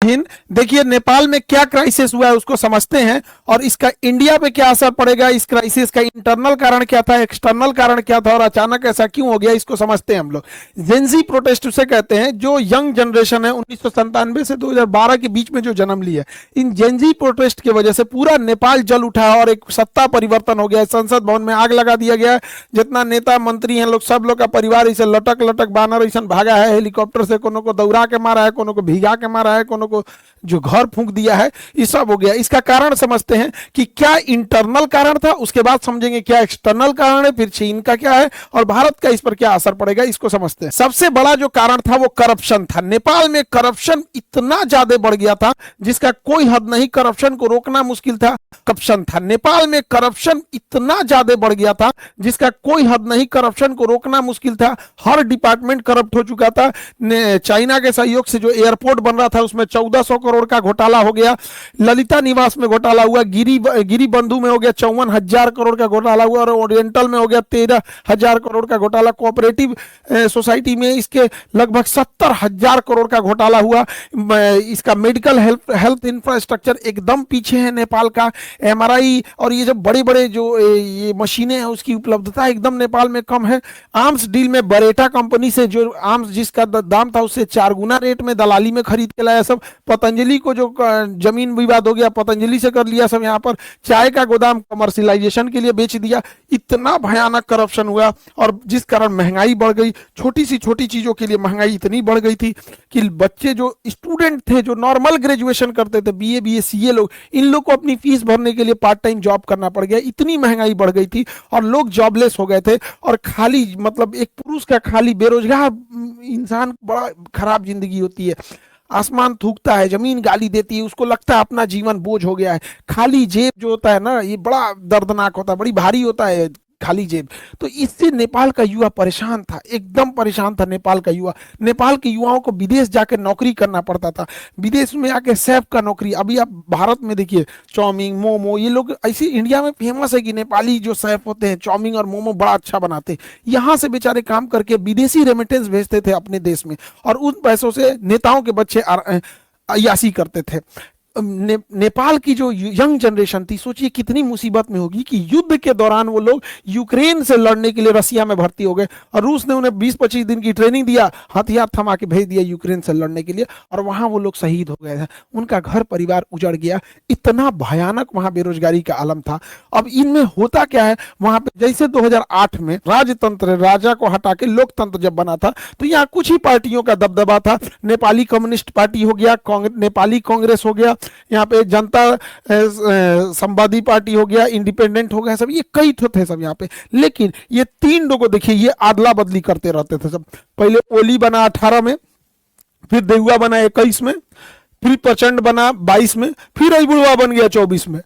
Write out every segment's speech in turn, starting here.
हिंद। देखिए नेपाल में क्या क्राइसिस हुआ है उसको समझते हैं और इसका इंडिया पे क्या असर पड़ेगा, इस क्राइसिस का इंटरनल कारण क्या था, एक्सटर्नल कारण क्या था और अचानक ऐसा क्यों हो गया, इसको समझते हैं हम लोग। जेंजी प्रोटेस्ट उसे कहते हैं जो यंग जनरेशन है 1997 से 2012 के बीच में जो जन्म लिया। इन जेंजी प्रोटेस्ट की वजह से पूरा नेपाल जल उठा और एक सत्ता परिवर्तन हो गया। संसद भवन में आग लगा दिया गया। जितना नेता मंत्री हैं लोग, सब लोग का परिवार इसे लटक लटक बानर ऐसा भागा है, हेलीकॉप्टर से कोनो को दौड़ा के मारा है, कोनो को भिगा के मारा है, कोनो को जो घर फूंक दिया है, ये सब हो गया। इसका कारण समझते हैं कि क्या इंटरनल कारण था, उसके बाद समझेंगे क्या एक्सटर्नल कारण है, फिर चीन का क्या है और भारत का इस पर क्या असर पड़ेगा, इसको समझते हैं। सबसे बड़ा जो कारण था वो करप्शन था। नेपाल में करप्शन इतना ज्यादा बढ़ गया था जिसका कोई हद नहीं, करप्शन को रोकना मुश्किल था। करप्शन था नेपाल में, करप्शन इतना ज्यादा बढ़ गया था जिसका कोई हद नहीं, करप्शन को रोकना मुश्किल था। हर डिपार्टमेंट करप्ट हो चुका था। चाइना के सहयोग से जो एयरपोर्ट बन रहा था उसमें 1400 करोड़ का घोटाला हो गया। ललिता निवास में घोटाला हुआ, गिरी बंधु में हो गया 54,000 करोड़ का घोटाला हुआ और ओरिएंटल में हो गया 13,000 करोड़ का घोटाला। कोऑपरेटिव सोसाइटी में इसके लगभग 70,000 करोड़ का घोटाला हुआ। इसका मेडिकल हेल्थ इंफ्रास्ट्रक्चर एकदम पीछे है नेपाल का। एमआरआई और ये जो बड़े बड़े जो ये मशीनें हैं उसकी उपलब्धता एकदम नेपाल में कम है। आर्म्स डील में बरेटा कंपनी से जो आर्म्स जिसका दाम था उससे 4 गुना रेट में दलाली में खरीद के लाया सब। पतंजलि को जो जमीन विवाद हो गया पतंजलि से कर लिया सब। यहाँ पर चाय का गोदाम कमर्शियलाइजेशन के लिए बेच दिया। इतना भयानक करप्शन हुआ और जिस कारण महंगाई बढ़ गई। छोटी सी छोटी चीजों के लिए महंगाई इतनी बढ़ गई थी कि बच्चे जो स्टूडेंट थे जो नॉर्मल ग्रेजुएशन करते थे, बीए बीए सीए लोग, इन लोग को अपनी फीस भरने के लिए पार्ट टाइम जॉब करना पड़ गया। इतनी महंगाई बढ़ गई थी और लोग जॉबलेस हो गए थे। और खाली मतलब एक पुरुष का खाली बेरोजगार इंसान बड़ा खराब जिंदगी होती है। आसमान थूकता है, जमीन गाली देती है, उसको लगता है अपना जीवन बोझ हो गया है। खाली जेब जो होता है ना, ये बड़ा दर्दनाक होता है, बड़ी भारी होता है खाली जेब। तो इससे नेपाल का युवा परेशान था, एकदम परेशान था नेपाल का युवा। नेपाल के युवाओं को विदेश जाकर नौकरी करना पड़ता था, विदेश में आके शेफ का नौकरी। अभी आप भारत में देखिए चाउमीन मोमो, ये लोग ऐसे इंडिया में फेमस है कि नेपाली जो शेफ होते हैं चाउमीन और मोमो बड़ा अच्छा बनाते हैं। यहाँ से बेचारे काम करके विदेशी रेमिटेंस भेजते थे अपने देश में और उन पैसों से नेताओं के बच्चे अय्यासी करते थे। नेपाल की जो यंग जनरेशन थी, सोचिए कितनी मुसीबत में होगी कि युद्ध के दौरान वो लोग यूक्रेन से लड़ने के लिए रसिया में भर्ती हो गए और रूस ने उन्हें 20-25 दिन की ट्रेनिंग दिया, हथियार थमा के भेज दिया यूक्रेन से लड़ने के लिए और वहां वो लोग शहीद हो गए थे। उनका घर परिवार उजड़ गया। इतना भयानक वहां बेरोजगारी का आलम था। अब इनमें होता क्या है, वहां पे जैसे 2008 में राजतंत्र, राजा को हटा के लोकतंत्र जब बना था तो यहाँ कुछ ही पार्टियों का दबदबा था। नेपाली कम्युनिस्ट पार्टी हो गया, नेपाली कांग्रेस हो गया, यहाँ पे जनता संवादी पार्टी हो गया, इंडिपेंडेंट हो गया, सब ये कई थे सब यहाँ पे। लेकिन ये 3 लोगों देखिए ये आदला बदली करते रहते थे सब। पहले ओली बना 18 में, फिर देउआ बना 21 में, फिर प्रचंड बना 22 में, फिर अइबुढ़वा बन गया 24 में।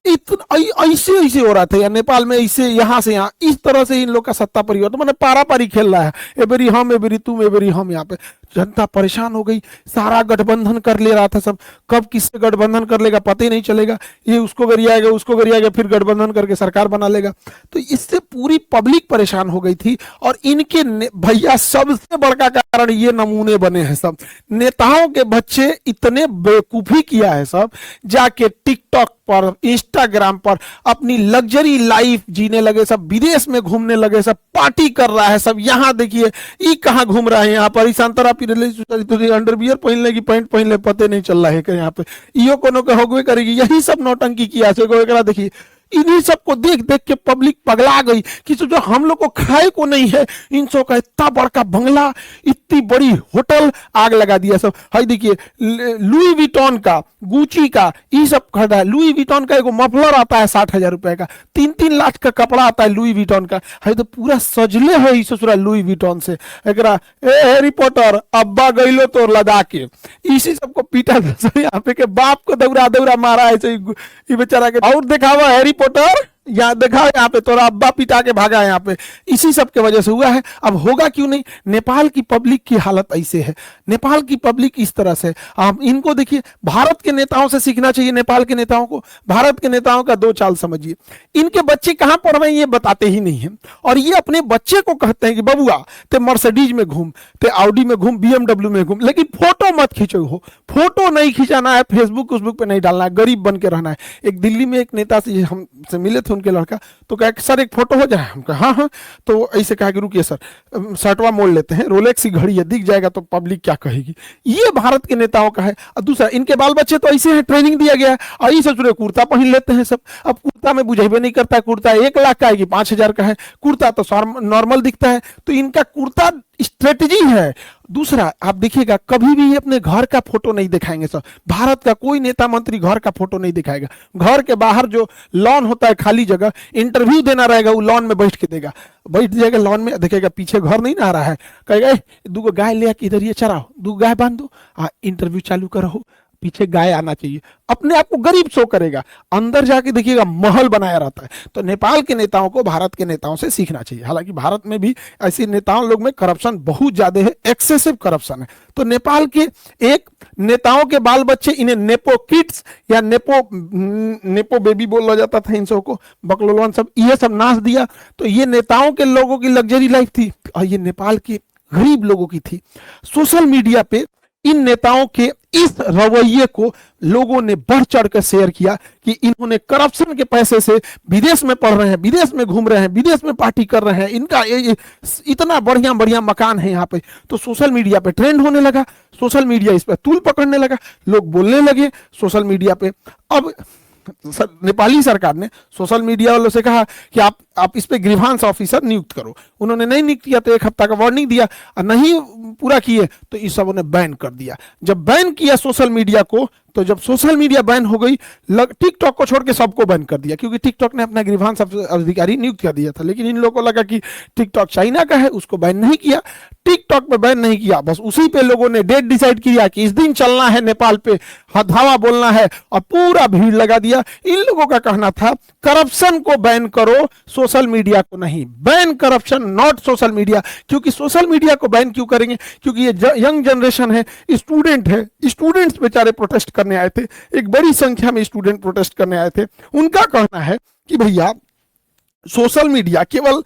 इतना ऐसे ऐसे हो रहा था या नेपाल में, ऐसे यहाँ से यहाँ, इस तरह से इन लोग का सत्ता परिवर्तन मैंने पारा पारी खेल रहा है। एबेरी हम, एबेरी तुम, एबेरी हम। यहाँ पे जनता परेशान हो गई, सारा गठबंधन कर ले रहा था सब। कब किससे गठबंधन कर लेगा पता ही नहीं चलेगा। ये उसको गरियाएगा, उसको गरियाएगा, फिर गठबंधन करके सरकार बना लेगा। तो इससे पूरी पब्लिक परेशान हो गई थी और इनके भैया सबसे बड़का कारण ये नमूने बने हैं सब। नेताओं के बच्चे इतने बेवकूफी किया है सब, जाके टिकटॉक पर, इंस्टाग्राम पर अपनी लग्जरी लाइफ जीने लगे सब, विदेश में घूमने लगे सब, पार्टी कर रहा है सब। यहाँ देखिए ये कहाँ घूम रहा है, यहाँ पर संतरा अंडरवियर पहन लेगी, पैंट पहन ले, पते नहीं चल रहा है कि यहाँ पे इो कोनो के होगवे करेगी। यही सब नौटंकी किया से देखिए। इन्हीं सबको देख देख के पब्लिक पगला गई कि जो हम लोग को खाए को नहीं है, इन सब का इतना बड़का बंगला, इतनी बड़ी होटल, आग लगा दिया सब। हाई देखिए लुई विटॉन का, गुची का, ये सब खरीदा है। लुई विटॉन का एगो मफलर आता है 60,000 रुपए का, 3-3 लाख का कपड़ा आता है लुई विटॉन का। हाई तो पूरा सजले है ससुरा लुई विटॉन से। एकरा ए हैरी पॉटर अब्बा गइलो तो लदा के, इसी सबको पीटा यहाँ पे के बाप को दौरा दौरा मारा है ये बेचारा के। और दिखावा हैरी पॉटर यहाँ देखा यहाँ पे तोरा अब्बा पिटा के भागा है यहाँ पे, इसी सब के वजह से हुआ है। अब होगा क्यों नहीं, नेपाल की पब्लिक की हालत ऐसे है, नेपाल की पब्लिक इस तरह से। आप इनको देखिए, भारत के नेताओं से सीखना चाहिए नेपाल के नेताओं को। भारत के नेताओं का दो चाल समझिए, इनके बच्चे कहाँ पढ़ रहे हैं ये बताते ही नहीं है, और ये अपने बच्चे को कहते हैं कि बबुआ ते मर्सिडीज में घूम, ते ऑडी में घूम, बीएमडब्ल्यू में घूम, लेकिन फोटो मत खींचो हो, फोटो नहीं खिंचाना है, फेसबुक उस पे नहीं डालना है, गरीब बन के रहना है। एक दिल्ली में एक नेता से हमसे मिले थे उनके लड़का, तो कहा कि सर एक फोटो हो जाए, हम कहा हाँ हाँ, तो ऐसे कहा कि रुकिए सर शर्टवा मोड़ लेते हैं, रोलेक्स की घड़ी है, दिख जाएगा तो पब्लिक क्या कहेगी। ये भारत के नेताओं का है। और दूसरा, इनके बाल बच्चे तो ऐसे हैं, ट्रेनिंग दिया गया है, और ये ससुरे कुर्ता पहन लेते हैं सब। अब कुर्ता में बुझेबे नहीं करता है, कुर्ता 1 लाख का है कि 5,000 का है, कुर्ता तो नॉर्मल दिखता है, तो इनका कुर्ता स्ट्रेटजी है। दूसरा, आप देखिएगा कभी भी अपने घर का फोटो नहीं दिखाएंगे सर, भारत का कोई नेता मंत्री घर का फोटो नहीं दिखाएगा। घर के बाहर जो लॉन होता है, खाली जगह, इंटरव्यू देना रहेगा, वो लॉन में बैठ के देगा, बैठ जाएगा लॉन में, देखेगा पीछे घर नहीं ना आ रहा है, कहेगा दूगो गाय ले आके इधर ये चराओ, 2 गाय बांध दो, इंटरव्यू चालू करो, पीछे गाय आना चाहिए। अपने आप को गरीब शो करेगा, अंदर जाके देखिएगा महल बनाया रहता है। तो नेपाल के नेताओं को भारत के नेताओं से सीखना चाहिए। हालांकि भारत में भी ऐसे नेताओं लोग में करप्शन बहुत ज्यादा है, एक्सेसिव करप्शन है। तो नेपाल के एक नेताओं के बाल बच्चे, इन्हें नेपो किड्स या नेपो बेबी बोला जाता था इन सबको, बकलोलवन सब, ये सब नाच दिया। तो ये नेताओं के लोगों की लग्जरी लाइफ थी, और ये नेपाल के गरीब लोगों की थी। सोशल मीडिया पे इन नेताओं के इस रवैये को लोगों ने बढ़ चढ़ कर शेयर किया कि इन्होंने करप्शन के पैसे से विदेश में पढ़ रहे हैं, विदेश में घूम रहे हैं, विदेश में पार्टी कर रहे हैं, इनका इतना बढ़िया बढ़िया मकान है यहाँ पे। तो सोशल मीडिया पे ट्रेंड होने लगा, सोशल मीडिया इस पर तूल पकड़ने लगा, लोग बोलने लगे सोशल मीडिया पे। अब नेपाली सरकार ने सोशल मीडिया वालों से कहा कि आप इस पे ग्रीवांस ऑफिसर नियुक्त करो। उन्होंने नहीं नियुक्त किया तो 1 हफ्ता का वार्निंग दिया, और नहीं पूरा किए तो इस सब ने बैन कर दिया। जब बैन किया सोशल मीडिया को, तो जब सोशल मीडिया बैन हो गई, टिकटॉक को छोड़ के सबको बैन कर दिया, क्योंकि टिकटॉक ने अपना ग्रीवांस अधिकारी नियुक्त कर दिया था। लेकिन इन लोगों को लगा कि टिकटॉक चाइना का है, उसको बैन नहीं किया, टिकटॉक पे बैन नहीं किया, बस उसी पे लोगों ने डेट डिसाइड किया कि इस दिन चलना है नेपाल पे, हथावा बोलना है, और पूरा भीड़ लगा दिया। इन लोगों का कहना था करप्शन को बैन करो, सोशल मीडिया को नहीं। Ban corruption, not social media. क्योंकि सोशल मीडिया को बैन क्यों करेंगे, क्योंकि ये यंग जनरेशन है, स्टूडेंट है, स्टूडेंट्स बेचारे प्रोटेस्ट करने आए थे, एक बड़ी संख्या में स्टूडेंट प्रोटेस्ट करने आए थे। उनका कहना है कि भैया सोशल मीडिया केवल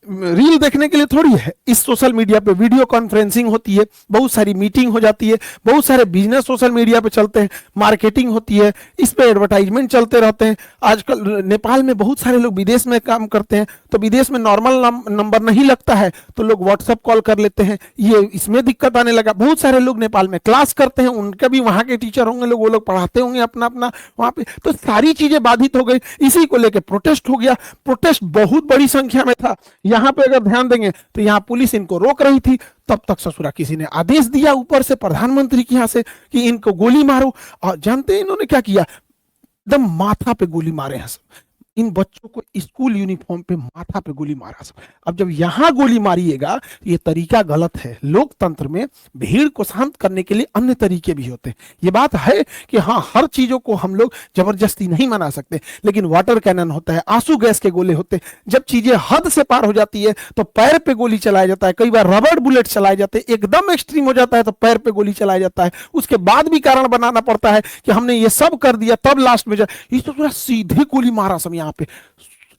रील देखने के लिए थोड़ी है, इस सोशल मीडिया पे वीडियो कॉन्फ्रेंसिंग होती है, बहुत सारी मीटिंग हो जाती है, बहुत सारे बिजनेस सोशल मीडिया पे चलते हैं, मार्केटिंग होती है, इस पे एडवर्टाइजमेंट चलते रहते हैं। आजकल नेपाल में बहुत सारे लोग विदेश में काम करते हैं, तो विदेश में नॉर्मल नंबर नहीं लगता है, तो लोग व्हाट्सएप कॉल कर लेते हैं, ये इसमें दिक्कत आने लगा। बहुत सारे लोग नेपाल में क्लास करते हैं, उनका भी वहां के टीचर होंगे लोग, वो लोग पढ़ाते होंगे अपना अपना वहां पे, तो सारी चीजें बाधित हो गई। इसी को लेकर प्रोटेस्ट हो गया। प्रोटेस्ट बहुत बड़ी संख्या में था। यहाँ पे अगर ध्यान देंगे तो यहाँ पुलिस इनको रोक रही थी, तब तक ससुरा किसी ने आदेश दिया ऊपर से प्रधानमंत्री के यहाँ से कि इनको गोली मारो। और जानते हैं इन्होंने क्या किया, एकदम माथा पे गोली मारे हैं सब। इन बच्चों को स्कूल यूनिफॉर्म पे माथा पे गोली मारा सब। अब जब यहां गोली मारिएगा, ये तरीका गलत है। लोकतंत्र में भीड़ को शांत करने के लिए अन्य तरीके भी होते हैं। ये बात है कि हाँ, हर चीजों को हम लोग जबरदस्ती नहीं मना सकते, लेकिन वाटर कैनन होता है, आंसू गैस के गोले होते हैं। जब चीजें हद से पार हो जाती है तो पैर पे गोली चलाया जाता है, कई बार रबड़ बुलेट चलाए जाते हैं, एकदम एक्सट्रीम हो जाता है तो पैर पे गोली चलाया जाता है। उसके बाद भी कारण बनाना पड़ता है कि हमने ये सब कर दिया, तब लास्ट में ये तो पूरा सीधे गोली मारा सब, यहाँ पे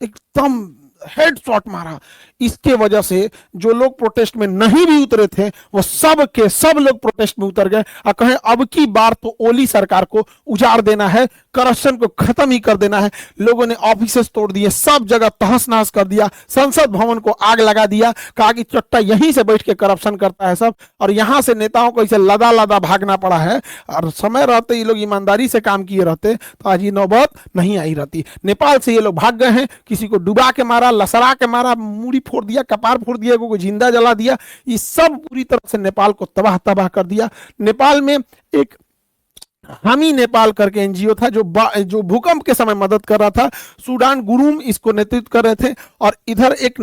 एकदम हेड शॉट मारा। इसके वजह से जो लोग प्रोटेस्ट में नहीं भी उतरे थे, वो सब के सब लोग प्रोटेस्ट में उतर गए और कहें अब की बार तो ओली सरकार को उजाड़ देना है, करप्शन को खत्म ही कर देना है। लोगों ने ऑफिसेस तोड़ दिए, सब जगह तहस नहस कर दिया, संसद भवन को आग लगा दिया, कहा कि चट्टा यहीं से बैठ के करप्शन करता है सब, और यहां से नेताओं को इसे लदा लदा भागना पड़ा है। और समय रहते ये लोग ईमानदारी से काम किए रहते तो आज ये नौबत नहीं आई रहती। नेपाल से ये लोग भाग गए हैं, किसी को डुबा के मारा, लसरा के मारा, मूड़ी फोड़ दिया, कपार फोड़ दिया, को जिंदा जला दिया। ये सब पूरी तरह से नेपाल को तबाह तबाह कर दिया। नेपाल में एक हामी नेपाल करके एनजीओ था जो भूकंप के समय मदद कर रहा था। सूडान गुरुम इसको नेतृत्व कर रहे थे, और इधर एक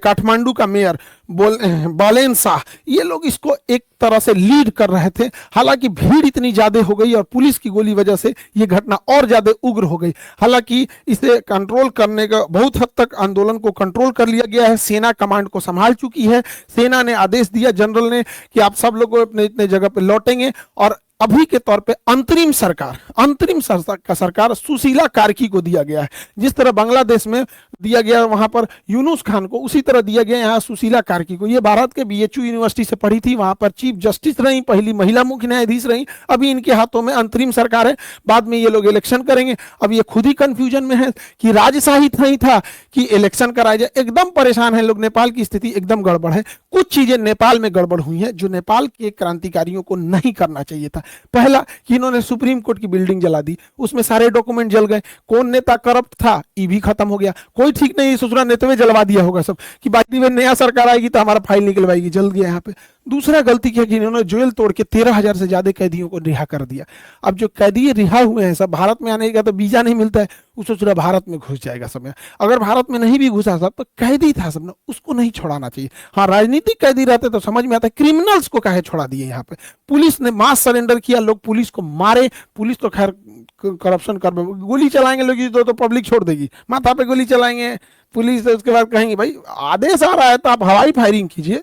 काठमांडू का मेयर बालेन शाह, ये लोग इसको एक तरह से लीड कर रहे थे। हालांकि भीड़ इतनी ज्यादा हो गई और पुलिस की गोली वजह से ये घटना और ज्यादा उग्र हो गई। हालांकि इसे कंट्रोल करने का बहुत हद तक आंदोलन को कंट्रोल कर लिया गया है। सेना कमांड को संभाल चुकी है। सेना ने आदेश दिया जनरल ने कि आप सब लोग अपने इतने जगह पे लौटेंगे, और अभी के तौर पे अंतरिम सरकार सुशीला कार्की को दिया गया है। जिस तरह बांग्लादेश में दिया गया वहां पर यूनुस खान को, उसी तरह दिया गया यहाँ सुशीला कार्की को। ये भारत के बीएचयू यूनिवर्सिटी से पढ़ी थी, वहां पर चीफ जस्टिस रही, पहली महिला मुख्य न्यायाधीश रही। अभी इनके हाथों में अंतरिम सरकार है, बाद में ये लोग इलेक्शन करेंगे। अब ये खुद ही कंफ्यूजन में है कि राजशाही नहीं था कि इलेक्शन कराया जाए। एकदम परेशान है लोग, नेपाल की स्थिति एकदम गड़बड़ है। कुछ चीजें नेपाल में गड़बड़ हुई हैं जो नेपाल के क्रांतिकारियों को नहीं करना चाहिए था। पहला कि इन्होंने सुप्रीम कोर्ट की बिल्डिंग जला दी, उसमें सारे डॉक्यूमेंट जल गए। कौन नेता करप्ट था ये भी खत्म हो गया। कोई ठीक नहीं, ससुरा नेता में जलवा दिया होगा सब कि बाकी में नया सरकार आएगी तो हमारा फाइल निकलवाएगी, जल गया यहाँ पे। दूसरा गलती क्या कि इन्होंने जेल तोड़ के 13,000 से ज्यादा कैदियों को रिहा कर दिया। अब जो कैदी रिहा हुए हैं सब, भारत में आने का तो वीजा नहीं मिलता है, उसको पूरा भारत में घुस जाएगा सब। अगर भारत में नहीं भी घुसा सब तो कैदी था सब ना, उसको नहीं छोड़ाना चाहिए। हाँ, राजनीतिक कैदी रहते तो समझ में आता है, क्रिमिनल्स को काहे छोड़ा दिए। यहाँ पे पुलिस ने मास सरेंडर किया, लोग पुलिस को मारे। पुलिस तो खैर करप्शन कर, गोली चलाएंगे लोग तो पब्लिक छोड़ देगी, माथा पे गोली चलाएंगे पुलिस, उसके बाद कहेंगे भाई आदेश आ रहा है तो आप हवाई फायरिंग कीजिए,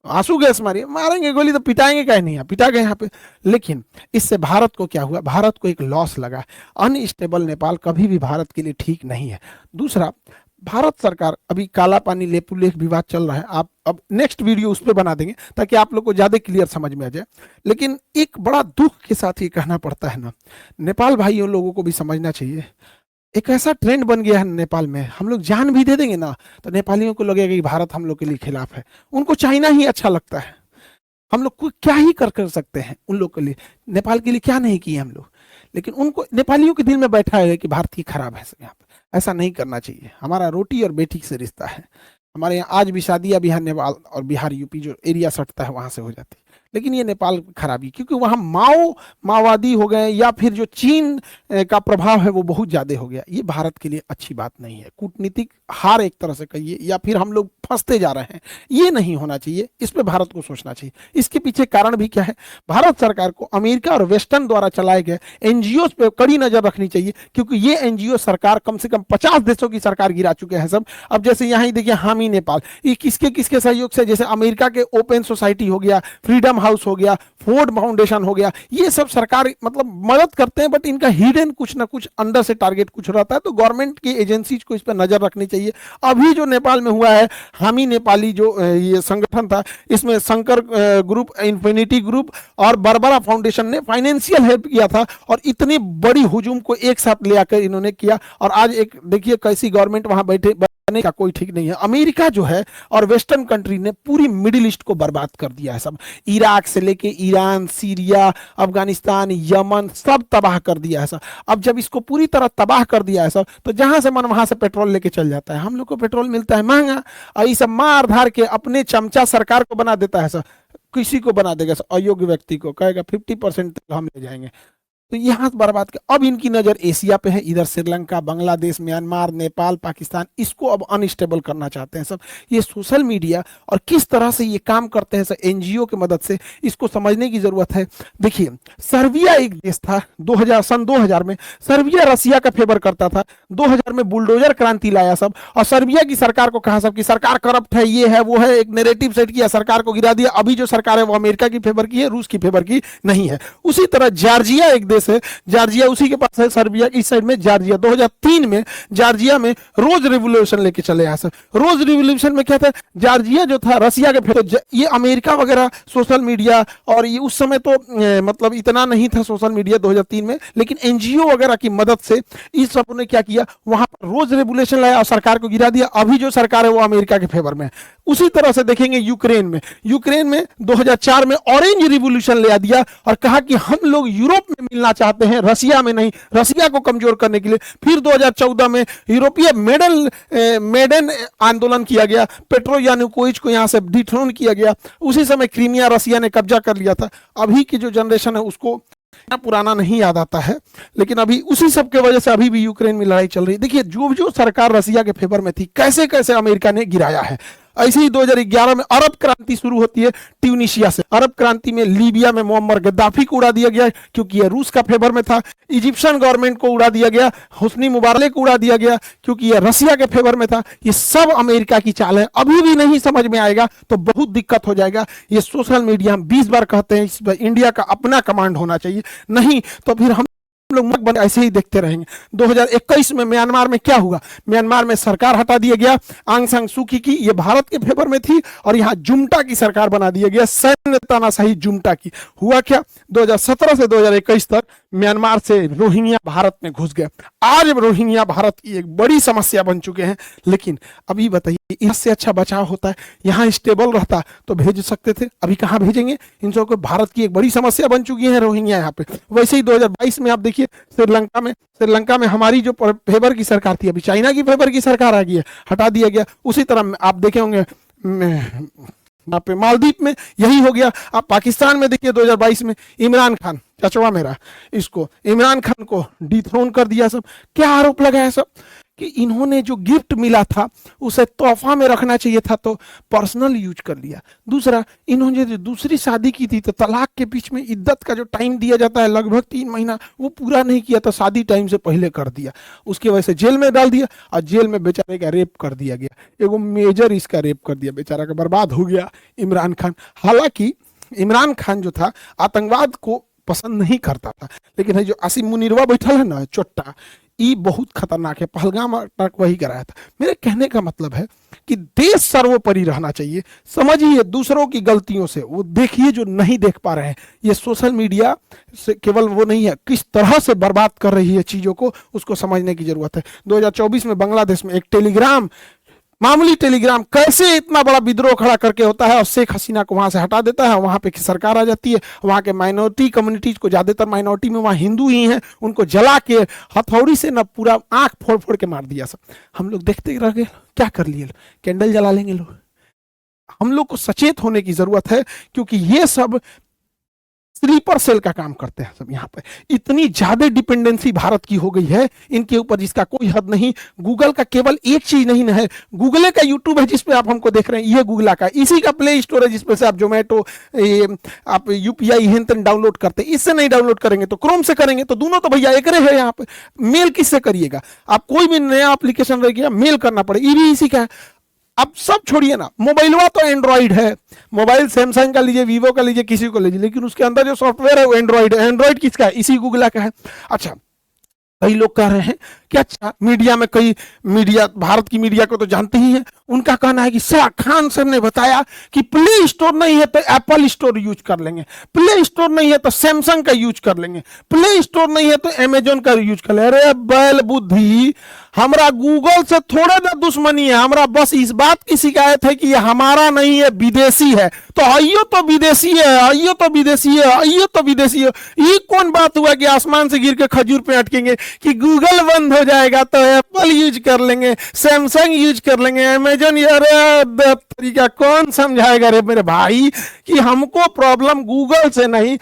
आंसू गैस मारिए, मारेंगे गोली तो पिटाएंगे कहीं नहीं, पिटा गए यहाँ पे। लेकिन इससे भारत को क्या हुआ, भारत को एक लॉस लगा। अनस्टेबल नेपाल कभी भी भारत के लिए ठीक नहीं है। दूसरा, भारत सरकार अभी काला पानी लेपुलेख विवाद चल रहा है, आप अब नेक्स्ट वीडियो उस पर बना देंगे ताकि आप लोग को ज्यादा क्लियर समझ में आ जाए। लेकिन एक बड़ा दुख के साथ ये कहना पड़ता है ना, नेपाल भाइयों लोगों को भी समझना चाहिए, एक ऐसा ट्रेंड बन गया है नेपाल में, हम लोग जान भी दे देंगे ना तो नेपालियों को लगेगा कि भारत हम लोग के लिए खिलाफ है। उनको चाइना ही अच्छा लगता है। हम लोग को क्या ही कर सकते हैं उन लोग के लिए, नेपाल के लिए क्या नहीं किए हम लोग। लेकिन उनको नेपालियों के दिल में बैठा है कि भारतीय खराब है यहाँ पे। ऐसा नहीं करना चाहिए। हमारा रोटी और बेटी से रिश्ता है। हमारे यहाँ आज भी शादियां बिहार नेपाल और बिहार यूपी जो एरिया सटता है वहां से हो जाती है। लेकिन ये नेपाल खराबी, क्योंकि वहाँ माओवादी हो गए या फिर जो चीन का प्रभाव है वो बहुत ज्यादा हो गया। ये भारत के लिए अच्छी बात नहीं है। कूटनीतिक हार एक तरह से कहिए, या फिर हम लोग फंसते जा रहे हैं, ये नहीं होना चाहिए। इस पे भारत को सोचना चाहिए। इसके पीछे कारण भी क्या है, भारत सरकार को अमेरिका और वेस्टर्न द्वारा चलाए गए एनजीओ पे कड़ी नजर रखनी चाहिए, क्योंकि ये एनजीओ सरकार कम से कम 50 देशों की सरकार गिरा चुके हैं सब। अब जैसे यहाँ ही देखिए हामी नेपाल, ये किसके किसके सहयोग से, जैसे अमेरिका के ओपन सोसाइटी हो गया, फ्रीडम हाउस हो गया, फोर्ड फाउंडेशन हो गया, ये सब सरकार मतलब मदद करते हैं, बट इनका हिडन कुछ ना कुछ अंदर से टारगेट कुछ रहता है। तो गवर्नमेंट की एजेंसीज को इस पर नजर रखनी चाहिए। अभी जो नेपाल में हुआ है, हामी नेपाली जो ये संगठन था, इसमें शंकर ग्रुप, इन्फिनिटी ग्रुप और बरबरा फाउंडेशन ने फाइनेंशियल हेल्प किया था, और इतनी बड़ी हुजूम को एक साथ ले आकर इन्होंने किया। और आज एक देखिए कैसी गवर्नमेंट वहां बैठे का कोई ठीक नहीं है। अमेरिका जो है और वेस्टर्न कंट्री ने पूरी मिडिल ईस्ट को बर्बाद कर दिया है सब। इराक से लेके ईरान, सीरिया, अफगानिस्तान, यमन, सब तबाह कर दिया है सब। अब जब इसको पूरी तरह तबाह कर दिया है सब, तो जहां से मन वहां से पेट्रोल लेके चल जाता है। हम लोग को पेट्रोल मिलता है महंगा, और ये सब मार धार के अपने चमचा सरकार को बना देता है सब। किसी को बना देगा, अयोग्य व्यक्ति को कहेगा 50% हम ले जाएंगे, तो यहाँ बर्बाद के। अब इनकी नजर एशिया पे है, इधर श्रीलंका, बांग्लादेश, म्यांमार, नेपाल, पाकिस्तान, इसको अब अनस्टेबल करना चाहते हैं सब। ये सोशल मीडिया और किस तरह से ये काम करते हैं सब एनजीओ की मदद से, इसको समझने की जरूरत है। देखिए, सर्बिया एक देश था, सन 2000 में सर्बिया रसिया का फेवर करता था। 2000 में बुलडोजर क्रांति लाया सब, और सर्बिया की सरकार को कहा सब कि सरकार करप्ट है, ये है वो है, एक नैरेटिव सेट किया, सरकार को गिरा दिया। अभी जो सरकार है वो अमेरिका की फेवर की है, रूस की फेवर की नहीं है। उसी तरह जॉर्जिया एक देश है, जॉर्जिया उसी के पास है, सर्बिया इस साइड में जॉर्जिया। 2003 में जॉर्जिया में रोज रेवोल्यूशन लेके चले यहाँ से। रोज रेवोल्यूशन में क्या था, जॉर्जिया जो था रसिया के फिर ये अमेरिका वगैरह सोशल मीडिया, और ये उस समय तो मतलब इतना नहीं था सोशल मीडिया 2003 में, लेकिन एनजीओ वगैरह की मदद से इस सब ने क्या किया, वहां पर रोज रेवोल्यूशन लाया और सरकार को गिरा दिया। अभी जो सरकार है वो अमेरिका के फेवर में। उसी तरह से देखेंगे यूक्रेन में 2004 में ऑरेंज रिवोल्यूशन ले दिया और कहा कि हम लोग यूरोप में मिलना चाहते हैं, रसिया में नहीं, रसिया को कमजोर करने के लिए। फिर 2014 में यूरोपीय मेडन आंदोलन किया गया, पेट्रो यानुकोविच को यहां से डिथ्रोन किया गया। उसी समय क्रीमिया रसिया ने कब्जा कर लिया था। अभी की जो जनरेशन है उसको पुराना नहीं याद आता है, लेकिन अभी उसी सब के वजह से अभी भी यूक्रेन में लड़ाई चल रही है। देखिए जो जो सरकार रसिया के फेवर में थी, कैसे कैसे अमेरिका ने गिराया है। ऐसे ही 2011 में अरब क्रांति शुरू होती है ट्यूनिशिया से। अरब क्रांति में लीबिया में मोअम्मर गद्दाफी को उड़ा दिया गया क्योंकि यह रूस का फेवर में था। इजिप्शियन गवर्नमेंट को उड़ा दिया गया, हुस्नी मुबारक को उड़ा दिया गया क्योंकि यह रसिया के फेवर में था। ये सब अमेरिका की चाल है। अभी भी नहीं समझ में आएगा तो बहुत दिक्कत हो जाएगा। ये सोशल मीडिया हम 20 बार कहते हैं इस पर इंडिया का अपना कमांड होना चाहिए, नहीं तो फिर हम लोग मत बने ऐसे ही देखते रहेंगे। 2021 में म्यांमार में क्या हुआ? म्यांमार में सरकार हटा दिया गया आंग सान सू की, ये भारत के फेवर में थी, और यहाँ जुम्टा की सरकार बना दिया गया, सैन्य तानाशाही जुम्टा की। हुआ क्या? 2017 से 2021 तक म्यांमार से रोहिंग्या भारत में घुस गए। आज रोहिंग्या भारत की एक बड़ी समस्या बन चुके हैं। लेकिन अभी बताइए, इससे अच्छा बचाव होता है, यहाँ स्टेबल रहता तो भेज सकते थे, अभी कहाँ भेजेंगे? इन सबको भारत की एक बड़ी समस्या बन चुकी है रोहिंग्या यहाँ पे। वैसे ही 2022 में आप देखिए श्रीलंका में हमारी जो फेवर की सरकार थी, अभी चाइना की फेवर की सरकार आ गई है, हटा दिया गया। उसी तरह आप देखे होंगे यहाँ पे मालदीव में यही हो गया। आप पाकिस्तान में देखिए 2022 में इमरान खान, चचवा मेरा, इसको इमरान खान को डिथ्रोन कर दिया। सब क्या आरोप लगाया सब कि इन्होंने जो गिफ्ट मिला था उसे तोहफा में रखना चाहिए था तो पर्सनल यूज कर लिया। दूसरा, इन्होंने जो दूसरी शादी की थी तो तलाक के बीच में इद्दत का जो टाइम दिया जाता है लगभग 3 महीना, वो पूरा नहीं किया तो शादी टाइम से पहले कर दिया। उसकी वजह से जेल में डाल दिया और जेल में बेचारे का रेप कर दिया गया। एगो मेजर इसका रेप कर दिया, बेचारा का बर्बाद हो गया इमरान खान। हालांकि इमरान खान जो था आतंकवाद को पसंद नहीं करता था, लेकिन जो आसिम मुनीरवा बैठा है ना चोट्टा, ये बहुत खतरनाक है। पहलगाम अटैक वही कराया था। मेरे कहने का मतलब है कि देश सर्वोपरि रहना चाहिए। समझिए दूसरों की गलतियों से, वो देखिए जो नहीं देख पा रहे हैं। ये सोशल मीडिया से केवल वो नहीं है, किस तरह से बर्बाद कर रही है चीजों को, उसको समझने की जरूरत है। 2024 में बांग्लादेश में एक टेलीग्राम, मामूली टेलीग्राम कैसे इतना बड़ा विद्रोह खड़ा करके होता है और शेख हसीना को वहां से हटा देता है। वहां पे सरकार आ जाती है, वहां के माइनॉरिटी कम्युनिटीज को, ज्यादातर माइनॉरिटी में वहां हिंदू ही हैं, उनको जला के हथौड़ी से ना पूरा आंख फोड़ फोड़ के मार दिया। सब हम लोग देखते रह गए। क्या कर लिए? कैंडल जला लेंगे लोग। हम लोग को सचेत होने की जरूरत है क्योंकि ये सब स्लीपर सेल का काम करते हैं सब। यहाँ पे इतनी ज्यादा डिपेंडेंसी भारत की हो गई है इनके ऊपर जिसका कोई हद नहीं। गूगल का केवल एक चीज नहीं है, गूगल का यूट्यूब है जिसपे आप हमको देख रहे हैं, ये गूगल का। इसी का प्ले स्टोर है जिसपे से आप जोमेटो, आप यूपीआई हेन डाउनलोड करते हैं। इससे नहीं डाउनलोड करेंगे तो क्रोम से करेंगे, तो दोनों तो भैया एक है। यहाँ पे मेल किससे करिएगा? आप कोई भी नया एप्लीकेशन रह गया मेल करना पड़े, ये भी इसी का है। अब सब छोड़िए ना, मोबाइलवा तो एंड्रॉइड है, मोबाइल सैमसंग का लीजिए, वीवो का लीजिए, किसी को लीजिए, लेकिन उसके अंदर जो सॉफ्टवेयर है वो एंड्रॉइड है। एंड्रॉइड किसका है? इसी गूगल का है। अच्छा, कई लोग कह रहे हैं कि अच्छा मीडिया में, कई मीडिया, भारत की मीडिया को तो जानते ही हैं, उनका कहना है कि शाह खान सर ने बताया कि प्ले स्टोर नहीं है तो एप्पल स्टोर यूज कर लेंगे, प्ले स्टोर नहीं है तो सैमसंग का यूज कर लेंगे, प्ले स्टोर नहीं है तो अमेजोन का यूज कर लेंगे। अरे बैल बुद्धि, हमरा गूगल से थोड़े ना दुश्मनी है, हमरा बस इस बात की शिकायत है कि ये हमारा नहीं है, विदेशी है। तो आइयो तो विदेशी है, आइयो तो विदेशी है, आइयो तो विदेशी है। ये कौन बात हुआ कि आसमान से गिर के खजूर पे अटकेंगे कि गूगल बंद हो जाएगा तो एप्पल यूज कर लेंगे, सैमसंग यूज कर लेंगे, अमेजन। अरे तरीका कौन समझाएगा रे मेरे भाई कि हमको प्रॉब्लम गूगल से नहीं,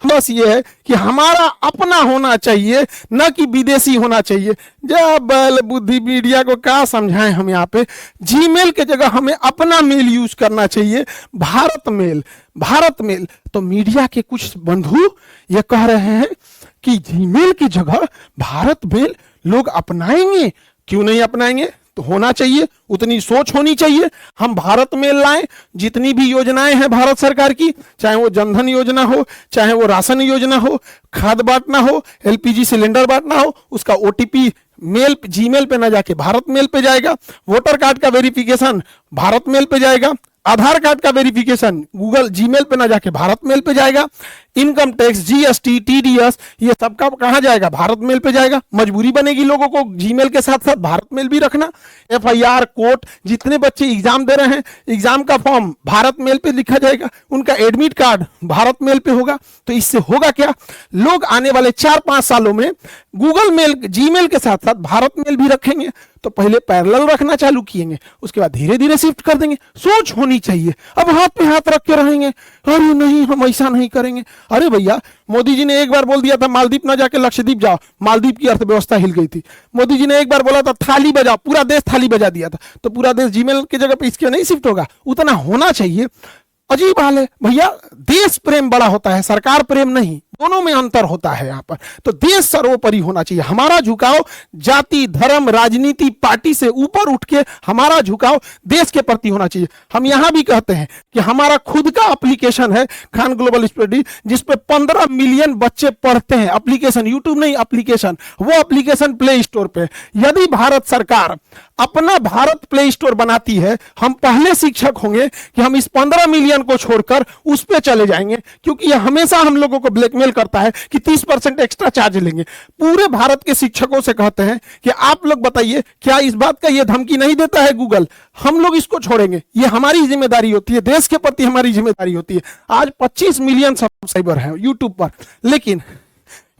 बस ये है कि हमारा अपना होना चाहिए, न कि विदेशी होना चाहिए। जब बैल बुद्धि मीडिया को क्या समझाएं हम। यहाँ पे जीमेल के जगह हमें अपना मेल यूज करना चाहिए, भारत मेल। भारत मेल तो मीडिया के कुछ बंधु ये कह रहे हैं कि जीमेल की जगह भारत मेल लोग अपनाएंगे। क्यों नहीं अपनाएंगे? तो होना चाहिए, उतनी सोच होनी चाहिए। हम भारत मेल लाएं, जितनी भी योजनाएं हैं भारत सरकार की, चाहे वो जनधन योजना हो, चाहे वो राशन योजना हो, खाद बांटना हो, एलपीजी सिलेंडर बांटना हो, उसका ओटीपी मेल जीमेल पे ना जाके भारत मेल पे जाएगा। वोटर कार्ड का वेरिफिकेशन भारत मेल पे जाएगा। आधार कार्ड का वेरिफिकेशन गूगल जीमेल पे ना जाके भारत मेल पे जाएगा। इनकम टैक्स, जीएसटी, टीडीएस, ये सबका कहां जाएगा? भारत मेल पे जाएगा। मजबूरी बनेगी लोगों को जीमेल के साथ साथ भारत मेल भी रखना। एफआईआर, कोर्ट, जितने बच्चे एग्जाम दे रहे हैं, एग्जाम का फॉर्म भारत मेल पे लिखा जाएगा, उनका एडमिट कार्ड भारत मेल पे होगा। तो इससे होगा क्या? लोग आने वाले 4-5 सालों में गूगल मेल, जीमेल के साथ साथ भारत मेल भी रखेंगे। तो पहले पैरेलल रखना चालू किएंगे, उसके बाद धीरे धीरे शिफ्ट कर देंगे। सोच होनी चाहिए। अब हाथ पे हाथ रख के रहेंगे, अरे नहीं हम ऐसा नहीं करेंगे, अरे भैया, मोदी जी ने एक बार बोल दिया था मालदीप ना जाके लक्षद्वीप जाओ, मालदीप की अर्थव्यवस्था हिल गई थी। मोदी जी ने एक बार बोला था थाली बजाओ, पूरा देश थाली बजा दिया था। तो पूरा देश जीमेल की जगह पे इसके नहीं शिफ्ट होगा? उतना होना चाहिए। अजीब हाल है भैया, देश प्रेम बड़ा होता है, सरकार प्रेम नहीं, दोनों में अंतर होता है यहाँ पर। तो देश सर्वोपरि होना चाहिए। हमारा झुकाव जाति, धर्म, राजनीति, पार्टी से ऊपर उठ के हमारा झुकाव देश के प्रति होना चाहिए। हम यहाँ भी कहते हैं कि हमारा खुद का एप्लीकेशन है खान ग्लोबल स्टडी, जिसपे 15 मिलियन बच्चे पढ़ते हैं। एप्लीकेशन, यूट्यूब नहीं, एप्लीकेशन। वो एप्लीकेशन प्ले स्टोर पे। यदि भारत सरकार अपना भारत प्ले स्टोर बनाती है, हम पहले शिक्षक होंगे कि हम इस 15 मिलियन को छोड़कर उस पे चले जाएंगे, क्योंकि यह हमेशा हम लोगों को ब्लैकमेल करता है कि 30% एक्स्ट्रा चार्ज लेंगे। पूरे भारत के शिक्षकों से कहते हैं कि आप लोग बताइए, क्या इस बात का यह धमकी नहीं देता है गूगल? हम लोग इसको छोड़ेंगे, ये हमारी जिम्मेदारी होती है, देश के प्रति हमारी जिम्मेदारी होती है। आज 25 मिलियन सब्सक्राइबर हैं यूट्यूब पर, लेकिन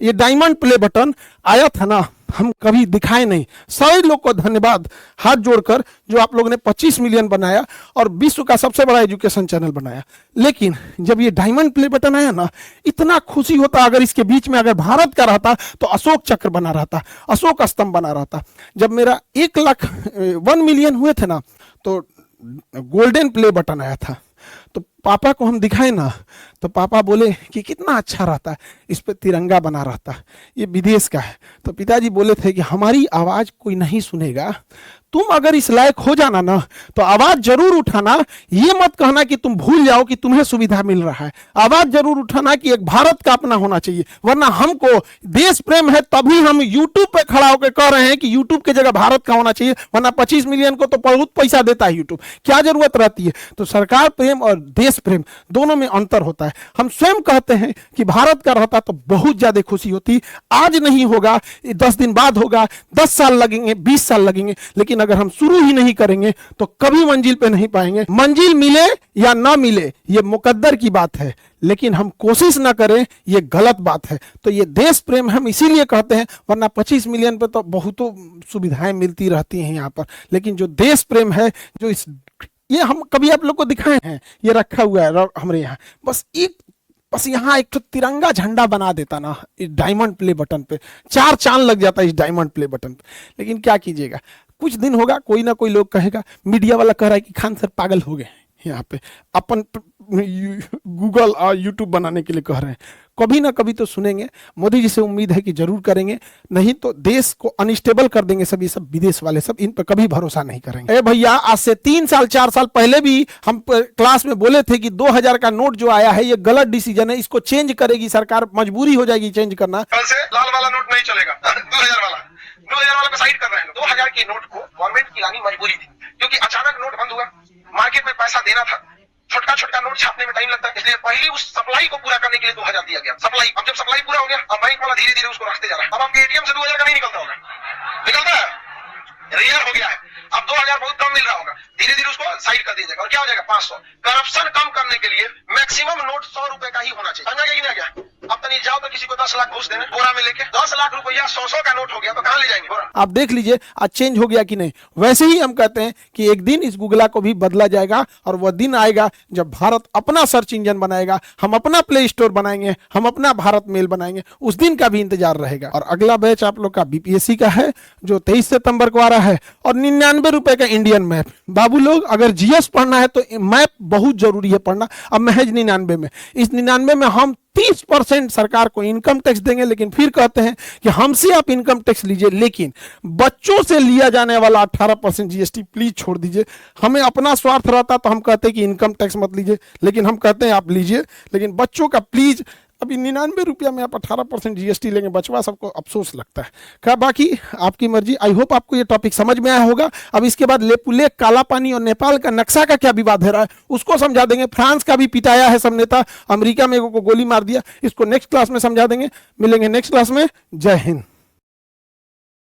ये डायमंड प्ले बटन आया था ना, हम कभी दिखाए नहीं। सभी लोग को धन्यवाद हाथ जोड़कर, जो आप लोगों ने 25 मिलियन बनाया और विश्व का सबसे बड़ा एजुकेशन चैनल बनाया। लेकिन जब ये डायमंड प्ले बटन आया ना, इतना खुशी होता। अगर इसके बीच में अगर भारत का रहता तो अशोक चक्र बना रहता, अशोक स्तंभ बना रहता। जब मेरा 1 मिलियन हुए थे ना, तो गोल्डन प्ले बटन आया था। तो पापा को हम दिखाए ना, तो पापा बोले कि कितना अच्छा रहता है, इस पे तिरंगा बना रहता, ये विदेश का है। तो पिताजी बोले थे कि हमारी आवाज कोई नहीं सुनेगा, तुम अगर इस लायक हो जाना ना तो आवाज जरूर उठाना। ये मत कहना कि तुम भूल जाओ कि तुम्हें सुविधा मिल रहा है। आवाज जरूर उठाना कि एक भारत का अपना होना चाहिए। वरना हमको देश प्रेम है तभी हम यूट्यूब पे खड़ा होकर कह रहे हैं कि यूट्यूब की जगह भारत का होना चाहिए। वरना 25 मिलियन को तो बहुत पैसा देता है यूट्यूब, क्या जरूरत रहती है? तो सरकार प्रेम और देश प्रेम दोनों में अंतर होता है। हम स्वयं कहते हैं कि भारत का रहता तो बहुत ज्यादा खुशी होती। आज नहीं होगा, 10 दिन बाद होगा, 10 साल लगेंगे, 20 साल लगेंगे, लेकिन अगर हम शुरू ही नहीं करेंगे तो कभी मंजिल पे नहीं पाएंगे। मंजिल मिले या ना मिले ये मुकद्दर की बात है, लेकिन हम कोशिश ना करें ये गलत बात है। तो ये देश प्रेम हम इसीलिए कहते हैं, वरना 25 मिलियन पे तो बहुतों सुविधाएं मिलती रहती हैं यहाँ पर। लेकिन जो देश प्रेम है, जो इस ये हम कभी आप लोग को दिखाए हैं, ये रखा हुआ है हमारे यहाँ। बस यहाँ एक तो तिरंगा झंडा बना देता ना इस डायमंड प्ले बटन पे, 4 चांद लग जाता है इस डायमंड प्ले बटन पे। लेकिन क्या कीजिएगा, कुछ दिन होगा, कोई ना कोई लोग कहेगा, मीडिया वाला कह रहा है कि खान सर पागल हो गए यहाँ पे, अपन गूगल और यूट्यूब बनाने के लिए कह रहे हैं। कभी ना कभी तो सुनेंगे। मोदी जी से उम्मीद है कि जरूर करेंगे, नहीं तो देश को अनस्टेबल कर देंगे सभी सब विदेश वाले सब। इन पर कभी भरोसा नहीं करेंगे। भैया, आज से 3 साल 4 साल पहले भी हम क्लास में बोले थे कि 2000 का नोट जो आया है ये गलत डिसीजन है, इसको चेंज करेगी सरकार, मजबूरी हो जाएगी चेंज करना। कल से लाल वाला नोट नहीं चलेगा, 2000 वाला को साइड कर रहे हैं। 2000 की नोट को गवर्नमेंट की लानी मजबूरी थी, क्योंकि अचानक नोट बंद हुआ, मार्केट में पैसा देना था, छोटा नोट छापने में टाइम लगता है, इसलिए पहले उस सप्लाई को पूरा करने के लिए 2000 दिया गया। सप्लाई, अब जब सप्लाई पूरा हो गया, अब बैंक वाला धीरे धीरे उसको रखते जा रहा है। अब आपके एटीएम से 2000 का नहीं निकलता होगा, निकलता है, रेयर हो गया है। अब 2000 बहुत कम मिल रहा होगा, धीरे धीरे उसको साइड कर दिया जाएगा। और क्या हो जाएगा, 500। करप्शन कम करने के लिए मैक्सिमम नोट 100 रुपए का ही होना चाहिए, समझा गया कि नहीं? क्या अब तो नहीं जाओ तो किसी को 10 लाख घूस देने बोरा में लेके, 10 लाख रुपया 100 का नोट हो गया तो कहां ले जाएंगे बोरा? आप देख लीजिए आज चेंज हो गया कि नहीं। वैसे ही हम कहते हैं कि एक दिन इस गूगला को भी बदला जाएगा, और वह दिन आएगा जब भारत अपना सर्च इंजन बनाएगा, हम अपना प्ले स्टोर बनाएंगे, हम अपना भारत मेल बनाएंगे। उस दिन का भी इंतजार रहेगा। और अगला बैच आप लोग का बीपीएससी का है, जो 23 सितंबर को आ रहा है, और 99 रुपए का इंडियन मैप। बाबू लोग, अगर जीएस पढ़ना है तो मैप बहुत जरूरी है पढ़ना। अब महज 99 में, इस 99 में हम 30% सरकार को इनकम टैक्स देंगे, लेकिन फिर कहते हैं कि हमसे आप इनकम टैक्स लीजिए, लेकिन बच्चों से लिया जाने वाला 18% जीएसटी प्लीज छोड़ दीजिए। हमें अपना स्वार्थ रहता तो हम कहते हैं कि इनकम टैक्स मत लीजिए, लेकिन हम कहते हैं आप लीजिए, लेकिन बच्चों का प्लीज। अभी 99 रुपया में आप 18% जीएसटी लेंगे, बचवा सबको अफसोस लगता है। क्या बाकी आपकी मर्जी। आई होप आपको ये टॉपिक समझ में आया होगा। अब इसके बाद लेपुलेख, काला पानी और नेपाल का नक्शा का क्या विवाद है रहा है उसको समझा देंगे। फ्रांस का भी पिटाया है सब नेता, अमेरिका में को गोली मार दिया, इसको नेक्स्ट क्लास में समझा देंगे। मिलेंगे नेक्स्ट क्लास में। जय हिंद।